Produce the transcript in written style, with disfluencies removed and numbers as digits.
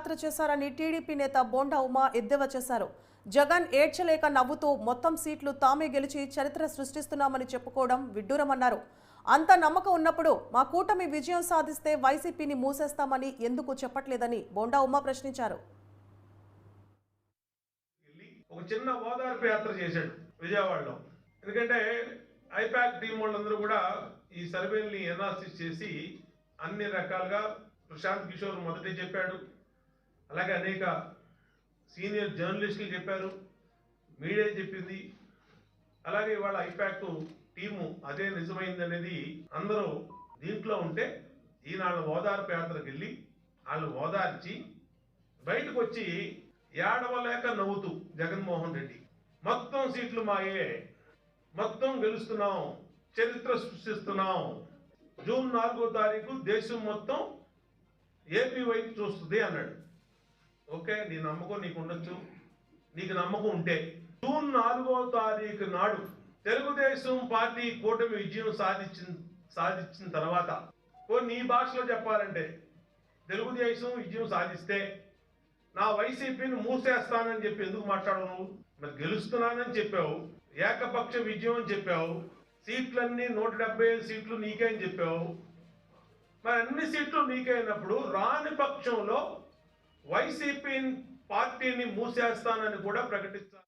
యాత్ర చేశారని టీడీపీ నేత బోండా ఉమా ఎద్దేవా చేశారు. జగన్ ఏడ్చలేక నవ్వుతూ మొత్తం సీట్లు తామే గెలిచి చరిత్ర సృష్టిస్తున్నామని చెప్పుకోవడం విడ్డూరమన్నారు. అంత నమ్మకం ఉన్నప్పుడు మా కూటమి విజయం సాధిస్తే వైసీపీని మూసేస్తామని ఎందుకు చెప్పట్లేదని బోండా ఉమా ప్రశ్నించారు. ఒక చిన్న ఓదార్పు యాత్ర చేశాడు విజయవాడలో. ఎందుకంటే ఐపాక్ టీం వాళ్ళందరూ కూడా ఈ సర్వేల్ని ఎనాలిసిస్ చేసి అన్ని రకాలుగా ప్రశాంత్ కిషోర్ మొదటే చెప్పాడు, అలాగే అనేక సీనియర్ జర్నలిస్టులు చెప్పారు, మీడియా చెప్పింది, అలాగే ఇవాళ ఐపాక్ టీము అదే నిజమైంది అనేది అందరూ దీంట్లో ఉంటే ఈనాడు ఓదార్పు యాత్రకు వెళ్ళి వాళ్ళు ఓదార్చి బయటకు వచ్చి ఏడవలేక నవ్వుతూ జగన్మోహన్ రెడ్డి మొత్తం సీట్లు మాయే, మొత్తం గెలుస్తున్నాం, చరిత్ర సృష్టిస్తున్నాం, జూన్ 4వ తారీఖు దేశం మొత్తం ఏపీ వైపు చూస్తుంది అన్నాడు. ఓకే, నీ నమ్మకం నీకు ఉండొచ్చు, నీకు నమ్మకం ఉంటే జూన్ 4వ తారీఖు నాడు తెలుగుదేశం పార్టీ కూటమి విజయం సాధించిన తర్వాత నీ భాషలో చెప్పాలంటే తెలుగుదేశం విజయం సాధిస్తే నా వైసీపీని మూసేస్తానని చెప్పి ఎందుకు మాట్లాడవు? మరి గెలుస్తున్నానని చెప్పావు, ఏకపక్ష విజయం అని చెప్పావు, సీట్లన్నీ 175 సీట్లు నీకే అని చెప్పావు. మరి అన్ని సీట్లు నీకే అయినప్పుడు రాని పక్షంలో వైసీపీ పార్టీని మూసేస్తానని కూడా ప్రకటిస్తాను.